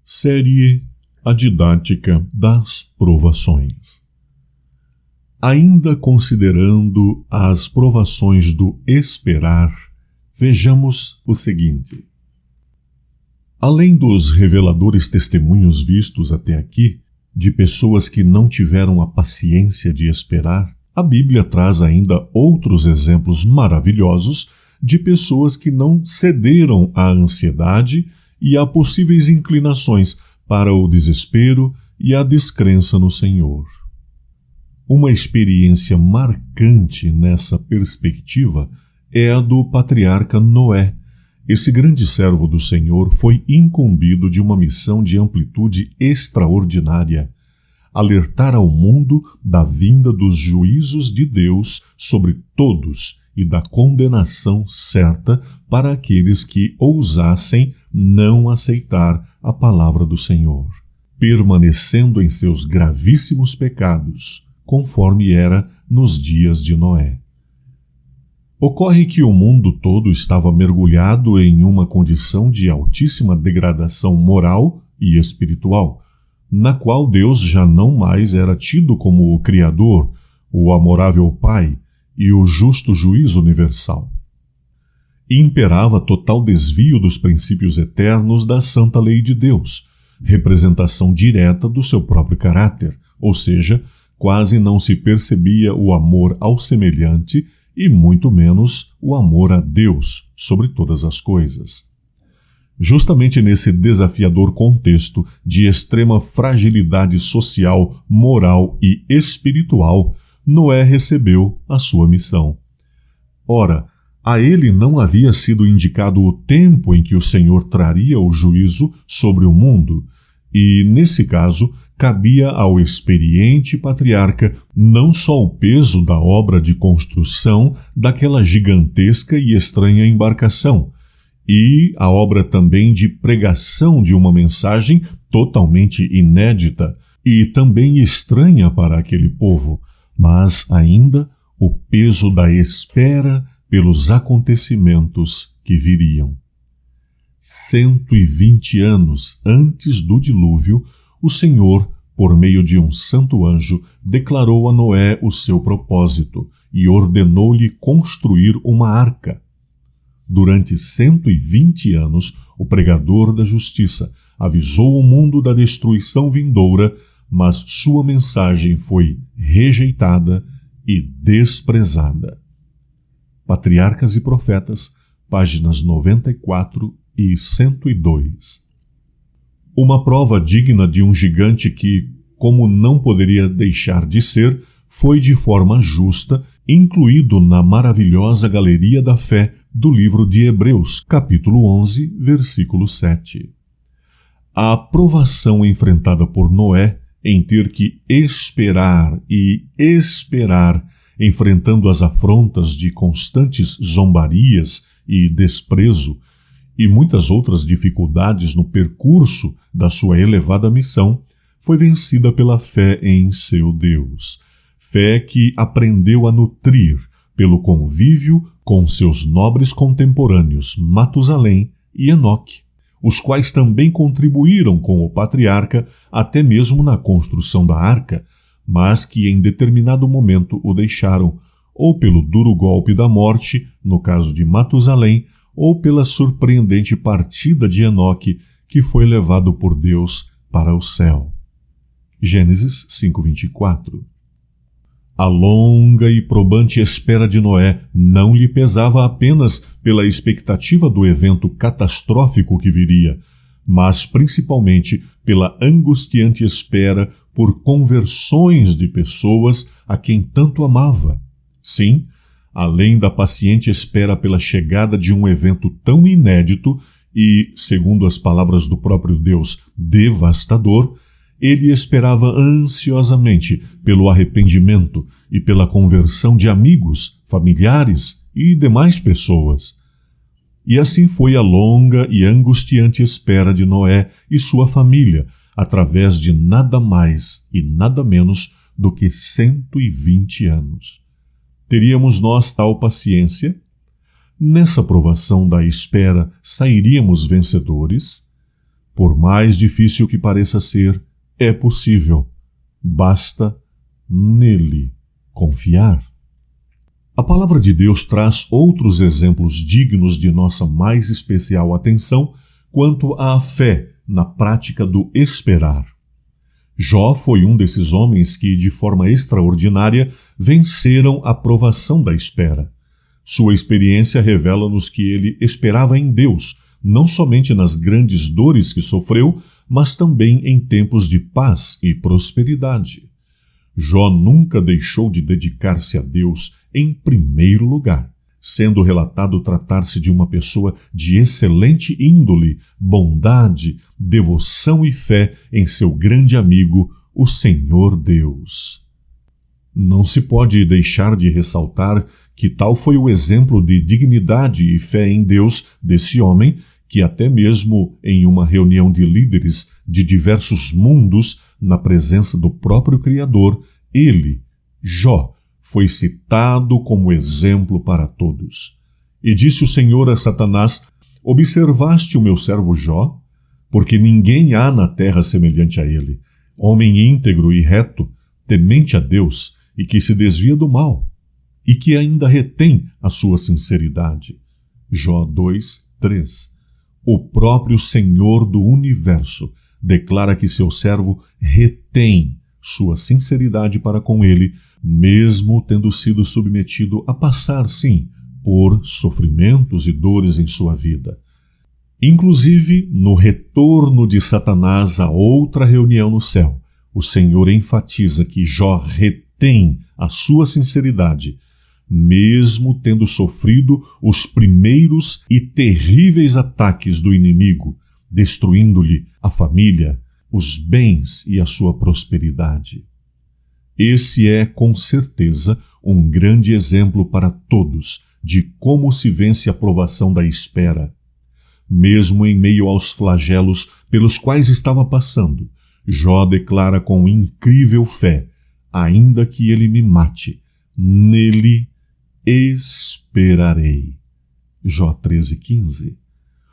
Série A Didática das Provações. Ainda considerando as provações do esperar, vejamos o seguinte. Além dos reveladores testemunhos vistos até aqui, de pessoas que não tiveram a paciência de esperar, a Bíblia traz ainda outros exemplos maravilhosos de pessoas que não cederam à ansiedade e a possíveis inclinações para o desespero e a descrença no Senhor. Uma experiência marcante nessa perspectiva é a do patriarca Noé. Esse grande servo do Senhor foi incumbido de uma missão de amplitude extraordinária: alertar ao mundo da vinda dos juízos de Deus sobre todos e da condenação certa para aqueles que ousassem não aceitar a palavra do Senhor, permanecendo em seus gravíssimos pecados, conforme era nos dias de Noé. Ocorre que o mundo todo estava mergulhado em uma condição de altíssima degradação moral e espiritual, na qual Deus já não mais era tido como o Criador, o amorável Pai e o justo juiz universal. Imperava total desvio dos princípios eternos da santa lei de Deus, representação direta do seu próprio caráter, ou seja, quase não se percebia o amor ao semelhante e muito menos o amor a Deus sobre todas as coisas. Justamente nesse desafiador contexto de extrema fragilidade social, moral e espiritual, Noé recebeu a sua missão. Ora, a ele não havia sido indicado o tempo em que o Senhor traria o juízo sobre o mundo, e, nesse caso, cabia ao experiente patriarca não só o peso da obra de construção daquela gigantesca e estranha embarcação, e a obra também de pregação de uma mensagem totalmente inédita e também estranha para aquele povo, mas ainda o peso da espera pelos acontecimentos que viriam. 120 anos antes do dilúvio, o Senhor, por meio de um santo anjo, declarou a Noé o seu propósito e ordenou-lhe construir uma arca. Durante 120 anos, o pregador da justiça avisou o mundo da destruição vindoura, mas sua mensagem foi rejeitada e desprezada. Patriarcas e Profetas, páginas 94 e 102. Uma prova digna de um gigante que, como não poderia deixar de ser, foi de forma justa incluído na maravilhosa galeria da fé do livro de Hebreus, capítulo 11, versículo 7. A provação enfrentada por Noé em ter que esperar e esperar, enfrentando as afrontas de constantes zombarias e desprezo, e muitas outras dificuldades no percurso da sua elevada missão, foi vencida pela fé em seu Deus. Fé que aprendeu a nutrir pelo convívio com seus nobres contemporâneos Matusalém e Enoque, os quais também contribuíram com o patriarca até mesmo na construção da arca, mas que em determinado momento o deixaram, ou pelo duro golpe da morte, no caso de Matusalém, ou pela surpreendente partida de Enoque, que foi levado por Deus para o céu. Gênesis 5:24. A longa e probante espera de Noé não lhe pesava apenas pela expectativa do evento catastrófico que viria, mas principalmente pela angustiante espera por conversões de pessoas a quem tanto amava. Sim, além da paciente espera pela chegada de um evento tão inédito e, segundo as palavras do próprio Deus, devastador, ele esperava ansiosamente pelo arrependimento e pela conversão de amigos, familiares e demais pessoas. E assim foi a longa e angustiante espera de Noé e sua família, através de nada mais e nada menos do que 120 anos. Teríamos nós tal paciência? Nessa provação da espera, sairíamos vencedores? Por mais difícil que pareça ser, é possível. Basta nele confiar. A palavra de Deus traz outros exemplos dignos de nossa mais especial atenção quanto à fé na prática do esperar. Jó foi um desses homens que, de forma extraordinária, venceram a provação da espera. Sua experiência revela-nos que ele esperava em Deus, não somente nas grandes dores que sofreu, mas também em tempos de paz e prosperidade. Jó nunca deixou de dedicar-se a Deus em primeiro lugar, sendo relatado tratar-se de uma pessoa de excelente índole, bondade, devoção e fé em seu grande amigo, o Senhor Deus. Não se pode deixar de ressaltar que tal foi o exemplo de dignidade e fé em Deus desse homem, que até mesmo em uma reunião de líderes de diversos mundos, na presença do próprio Criador, ele, Jó, foi citado como exemplo para todos. E disse o Senhor a Satanás: observaste o meu servo Jó? Porque ninguém há na terra semelhante a ele, homem íntegro e reto, temente a Deus e que se desvia do mal, e que ainda retém a sua sinceridade. Jó 2:3. O próprio Senhor do universo declara que seu servo retém sua sinceridade para com ele, mesmo tendo sido submetido a passar, sim, por sofrimentos e dores em sua vida. Inclusive, no retorno de Satanás a outra reunião no céu, o Senhor enfatiza que Jó retém a sua sinceridade, mesmo tendo sofrido os primeiros e terríveis ataques do inimigo, destruindo-lhe a família, os bens e a sua prosperidade. Esse é, com certeza, um grande exemplo para todos de como se vence a provação da espera. Mesmo em meio aos flagelos pelos quais estava passando, Jó declara com incrível fé: ainda que ele me mate, nele esperarei. Jó 13:15.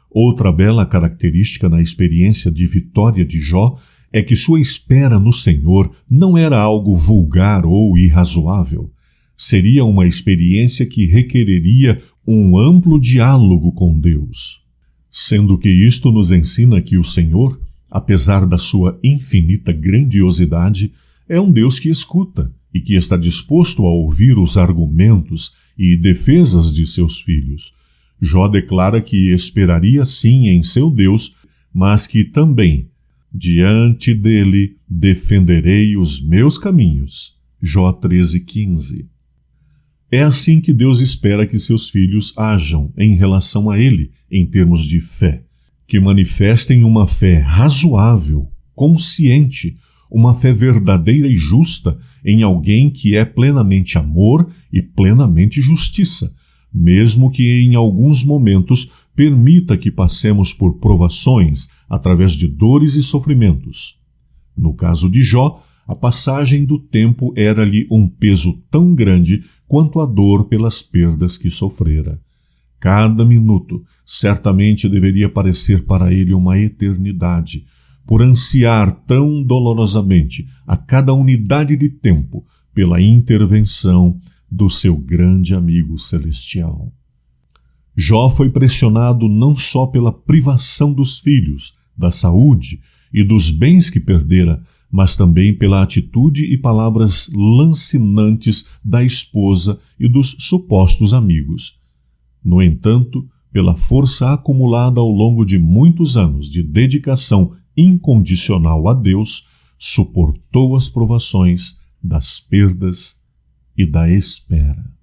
Outra bela característica na experiência de vitória de Jó é que sua espera no Senhor não era algo vulgar ou irrazoável. Seria uma experiência que requereria um amplo diálogo com Deus. Sendo que isto nos ensina que o Senhor, apesar da sua infinita grandiosidade, é um Deus que escuta e que está disposto a ouvir os argumentos e defesas de seus filhos. Jó declara que esperaria sim em seu Deus, mas que também, diante dele, defenderei os meus caminhos. Jó 13:15. É assim que Deus espera que seus filhos ajam em relação a ele, em termos de fé, que manifestem uma fé razoável, consciente, uma fé verdadeira e justa em alguém que é plenamente amor e plenamente justiça, mesmo que em alguns momentos permita que passemos por provações através de dores e sofrimentos. No caso de Jó, a passagem do tempo era-lhe um peso tão grande quanto a dor pelas perdas que sofrera. Cada minuto certamente deveria parecer para ele uma eternidade, por ansiar tão dolorosamente a cada unidade de tempo pela intervenção do seu grande amigo celestial. Jó foi pressionado não só pela privação dos filhos, da saúde e dos bens que perdera, mas também pela atitude e palavras lancinantes da esposa e dos supostos amigos. No entanto, pela força acumulada ao longo de muitos anos de dedicação incondicional a Deus, suportou as provações das perdas e da espera.